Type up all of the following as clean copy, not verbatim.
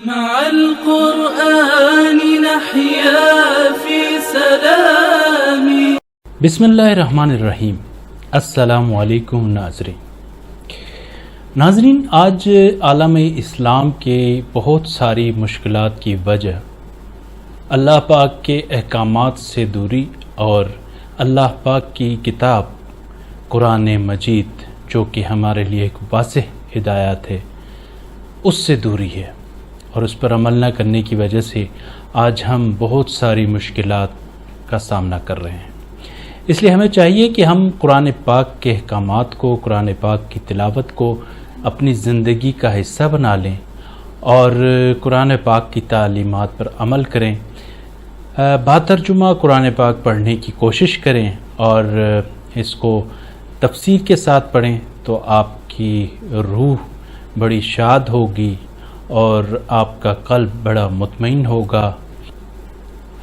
مع القرآن نحيا في سلام. بسم اللہ الرحمن الرحیم. السلام علیکم ناظرین. آج عالم اسلام کے بہت ساری مشکلات کی وجہ اللہ پاک کے احکامات سے دوری اور اللہ پاک کی کتاب قرآن مجید جو کہ ہمارے لیے ایک واضح ہدایت ہے اس سے دوری ہے، اور اس پر عمل نہ کرنے کی وجہ سے آج ہم بہت ساری مشکلات کا سامنا کر رہے ہیں. اس لیے ہمیں چاہیے کہ ہم قرآن پاک کے احکامات کو، قرآن پاک کی تلاوت کو اپنی زندگی کا حصہ بنا لیں اور قرآن پاک کی تعلیمات پر عمل کریں. باترجمہ قرآن پاک پڑھنے کی کوشش کریں اور اس کو تفسیر کے ساتھ پڑھیں تو آپ کی روح بڑی شاد ہوگی اور آپ کا قلب بڑا مطمئن ہوگا.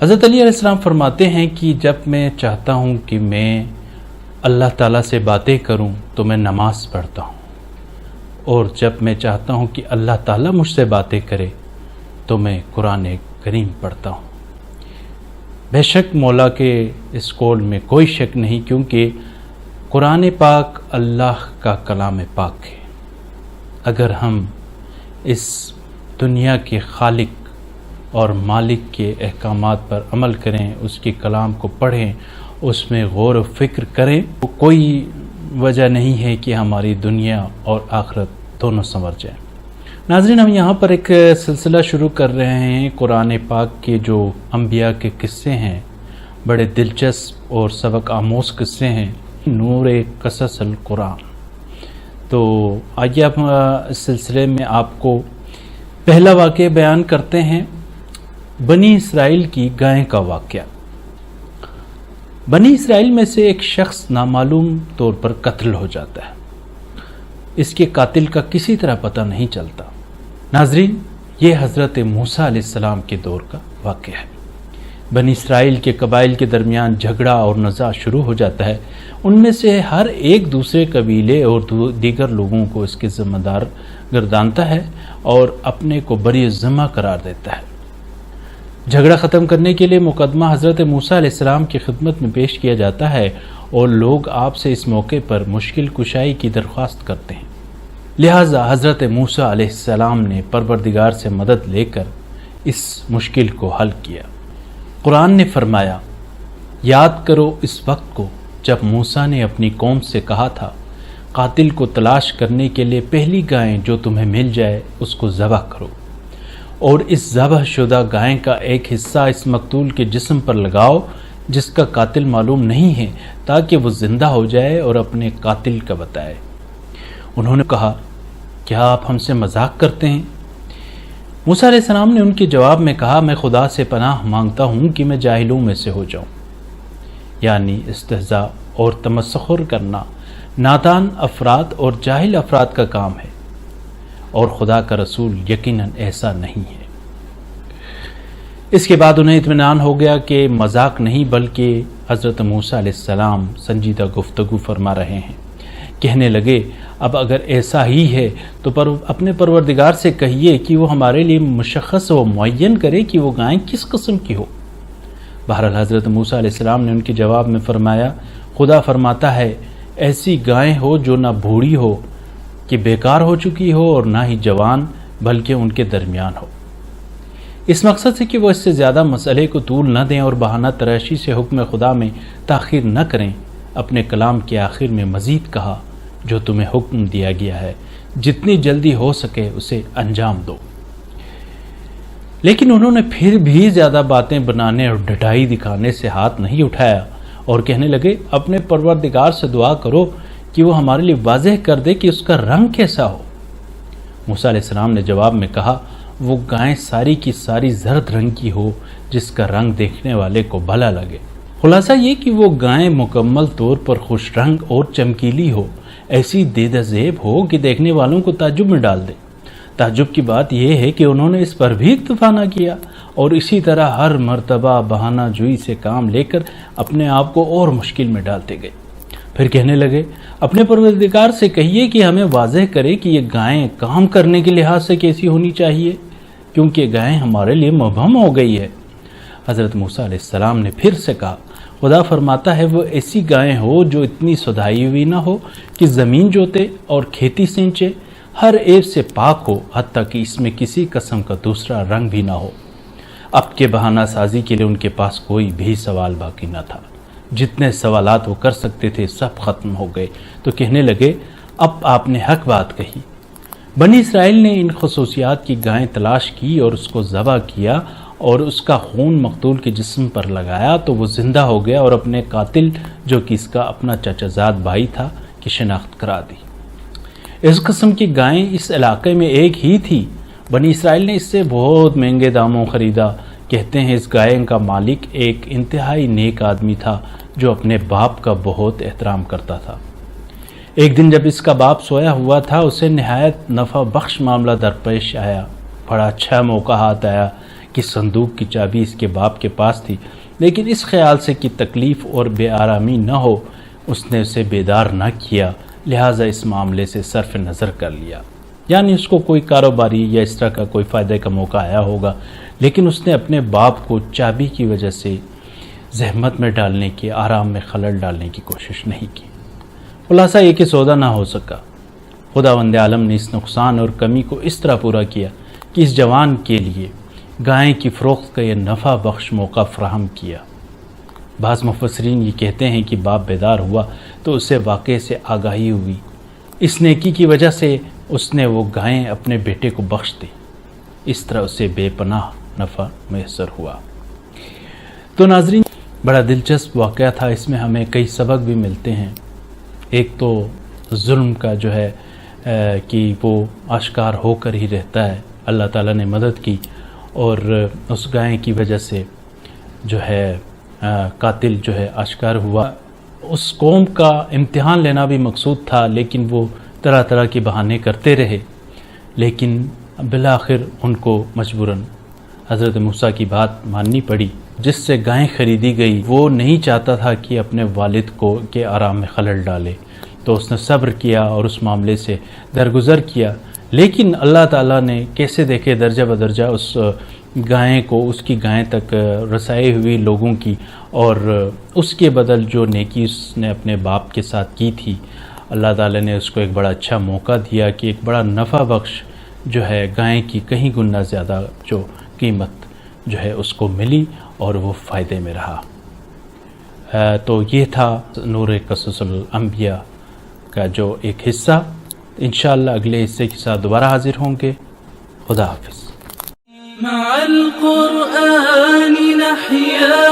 حضرت علی علیہ السلام فرماتے ہیں کہ جب میں چاہتا ہوں کہ میں اللہ تعالیٰ سے باتیں کروں تو میں نماز پڑھتا ہوں، اور جب میں چاہتا ہوں کہ اللہ تعالیٰ مجھ سے باتیں کرے تو میں قرآن کریم پڑھتا ہوں. بے شک مولا کے اس قول میں کوئی شک نہیں، کیونکہ قرآن پاک اللہ کا کلام پاک ہے. اگر ہم اس دنیا کے خالق اور مالک کے احکامات پر عمل کریں، اس کے کلام کو پڑھیں، اس میں غور و فکر کریں، تو کوئی وجہ نہیں ہے کہ ہماری دنیا اور آخرت دونوں سنور جائیں. ناظرین، ہم یہاں پر ایک سلسلہ شروع کر رہے ہیں. قرآن پاک کے جو انبیاء کے قصے ہیں بڑے دلچسپ اور سبق آموز قصے ہیں، نور قصص القرآن. تو آئیے اب اس سلسلے میں آپ کو پہلا واقعہ بیان کرتے ہیں، بنی اسرائیل کی گائے کا واقعہ. بنی اسرائیل میں سے ایک شخص نامعلوم طور پر قتل ہو جاتا ہے. اس کے قاتل کا کسی طرح پتہ نہیں چلتا. ناظرین، یہ حضرت موسیٰ علیہ السلام کے دور کا واقعہ ہے. بنی اسرائیل کے قبائل کے درمیان جھگڑا اور نزاع شروع ہو جاتا ہے. ان میں سے ہر ایک دوسرے قبیلے اور دیگر لوگوں کو اس کے ذمہ دار گردانتا ہے اور اپنے کو بری ذمہ قرار دیتا ہے. جھگڑا ختم کرنے کے لیے مقدمہ حضرت موسیٰ علیہ السلام کی خدمت میں پیش کیا جاتا ہے اور لوگ آپ سے اس موقع پر مشکل کشائی کی درخواست کرتے ہیں. لہٰذا حضرت موسیٰ علیہ السلام نے پروردگار سے مدد لے کر اس مشکل کو حل کیا. قرآن نے فرمایا، یاد کرو اس وقت کو جب موسیٰ نے اپنی قوم سے کہا تھا، قاتل کو تلاش کرنے کے لیے پہلی گائے جو تمہیں مل جائے اس کو ذبح کرو، اور اس ذبح شدہ گائے کا ایک حصہ اس مقتول کے جسم پر لگاؤ جس کا قاتل معلوم نہیں ہے، تاکہ وہ زندہ ہو جائے اور اپنے قاتل کا بتائے. انہوں نے کہا، کیا آپ ہم سے مذاق کرتے ہیں؟ موسیٰ علیہ السلام نے ان کے جواب میں کہا، میں خدا سے پناہ مانگتا ہوں کہ میں جاہلوں میں سے ہو جاؤں. یعنی استہزاء اور تمسخر کرنا نادان افراد اور جاہل افراد کا کام ہے، اور خدا کا رسول یقیناً ایسا نہیں ہے. اس کے بعد انہیں اطمینان ہو گیا کہ مذاق نہیں بلکہ حضرت موسیٰ علیہ السلام سنجیدہ گفتگو فرما رہے ہیں. کہنے لگے، اب اگر ایسا ہی ہے تو اپنے پروردگار سے کہیے کہ وہ ہمارے لیے مشخص و معین کرے کہ وہ گائے کس قسم کی ہو. بہرحال حضرت موسیٰ علیہ السلام نے ان کے جواب میں فرمایا، خدا فرماتا ہے، ایسی گائے ہو جو نہ بوڑھی ہو کہ بیکار ہو چکی ہو اور نہ ہی جوان بلکہ ان کے درمیان ہو، اس مقصد سے کہ وہ اس سے زیادہ مسئلے کو طول نہ دیں اور بہانہ تراشی سے حکم خدا میں تاخیر نہ کریں. اپنے کلام کے آخر میں مزید کہا، جو تمہیں حکم دیا گیا ہے جتنی جلدی ہو سکے اسے انجام دو. لیکن انہوں نے پھر بھی زیادہ باتیں بنانے اور ڈھٹائی دکھانے سے ہاتھ نہیں اٹھایا اور کہنے لگے، اپنے پروردگار سے دعا کرو کہ وہ ہمارے لیے واضح کر دے کہ اس کا رنگ کیسا ہو. موسیٰ علیہ السلام نے جواب میں کہا، وہ گائے ساری کی ساری زرد رنگ کی ہو جس کا رنگ دیکھنے والے کو بھلا لگے. خلاصہ یہ کہ وہ گائے مکمل طور پر خوش رنگ اور چمکیلی ہو، ایسی دیدہ زیب ہو کہ دیکھنے والوں کو تعجب میں ڈال دے. تعجب کی بات یہ ہے کہ انہوں نے اس پر بھی اکتفا نہ کیا اور اسی طرح ہر مرتبہ بہانہ جوئی سے کام لے کر اپنے آپ کو اور مشکل میں ڈالتے گئے. پھر کہنے لگے اپنے پروردگار سے کہیے کہ ہمیں واضح کرے کہ یہ گائیں کام کرنے کے لحاظ سے کیسی ہونی چاہیے. کیونکہ گائے ہمارے لیے مبہم ہو گئی ہے۔ حضرت موسیٰ علیہ السلام نے پھر سے کہا، خدا فرماتا ہے وہ ایسی گائیں ہو جو اتنی سدھائی ہوئی نہ ہو کہ زمین جوتے اور کھیتی سینچے، ہر عیب سے پاک ہو، حتیٰ کہ اس میں کسی قسم کا دوسرا رنگ بھی نہ ہو۔ اب کے بہانہ سازی کے لیے ان کے پاس کوئی بھی سوال باقی نہ تھا۔ جتنے سوالات وہ کر سکتے تھے سب ختم ہو گئے، تو کہنے لگے اب آپ نے حق بات کہی۔ بنی اسرائیل نے ان خصوصیات کی گائیں تلاش کی اور اس کو ذبح کیا اور اس کا خون مقتول کے جسم پر لگایا تو وہ زندہ ہو گیا اور اپنے قاتل جو کہ اس کا اپنا چچا زاد بھائی تھا کی شناخت کرا دی۔ اس قسم کی گائیں اس علاقے میں ایک ہی تھی۔ بنی اسرائیل نے اس سے بہت مہنگے داموں خریدا۔ کہتے ہیں اس گائے کا مالک ایک انتہائی نیک آدمی تھا جو اپنے باپ کا بہت احترام کرتا تھا۔ ایک دن جب اس کا باپ سویا ہوا تھا اسے نہایت نفع بخش معاملہ درپیش آیا۔ بڑا اچھا موقع ہاتھ آیا کہ صندوق کی چابی اس کے باپ کے پاس تھی، لیکن اس خیال سے کہ تکلیف اور بے آرامی نہ ہو اس نے اسے بیدار نہ کیا، لہٰذا اس معاملے سے صرف نظر کر لیا۔ یعنی اس کو کوئی کاروباری یا اس طرح کا کوئی فائدے کا موقع آیا ہوگا، لیکن اس نے اپنے باپ کو چابی کی وجہ سے زحمت میں ڈالنے کی، آرام میں خلل ڈالنے کی کوشش نہیں کی۔ خلاصہ یہ کہ سودا نہ ہو سکا۔ خداوند عالم نے اس نقصان اور کمی کو اس طرح پورا کیا کہ اس جوان کے لیے گائیں کی فروخت کا یہ نفع بخش موقع فراہم کیا۔ بعض مفسرین یہ کہتے ہیں کہ باپ بیدار ہوا تو اسے واقعے سے آگاہی ہوئی، اس نیکی کی وجہ سے اس نے وہ گائیں اپنے بیٹے کو بخش دی، اس طرح اسے بے پناہ نفع میسر ہوا۔ تو ناظرین بڑا دلچسپ واقعہ تھا، اس میں ہمیں کئی سبق بھی ملتے ہیں۔ ایک تو ظلم کا جو ہے کہ وہ آشکار ہو کر ہی رہتا ہے، اللہ تعالیٰ نے مدد کی اور اس گائے کی وجہ سے جو ہے قاتل جو ہے آشکار ہوا۔ اس قوم کا امتحان لینا بھی مقصود تھا، لیکن وہ طرح طرح کے بہانے کرتے رہے، لیکن بالآخر ان کو مجبوراً حضرت موسیٰ کی بات ماننی پڑی۔ جس سے گائیں خریدی گئی وہ نہیں چاہتا تھا کہ اپنے والد کو کے آرام میں خلل ڈالے، تو اس نے صبر کیا اور اس معاملے سے درگزر کیا۔ لیکن اللہ تعالیٰ نے کیسے دیکھے درجہ بدرجہ اس گائیں کو، اس کی گائیں تک رسائی ہوئی لوگوں کی، اور اس کے بدل جو نیکی اس نے اپنے باپ کے ساتھ کی تھی، اللہ تعالیٰ نے اس کو ایک بڑا اچھا موقع دیا کہ ایک بڑا نفع بخش جو ہے گائیں کی کہیں گنا زیادہ جو قیمت جو ہے اس کو ملی اور وہ فائدے میں رہا۔ تو یہ تھا نور قصص الانبیاء کا جو ایک حصہ۔ انشاءاللہ اگلے حصے کے ساتھ دوبارہ حاضر ہوں گے۔ خدا حافظ۔ مع القرآن نحيا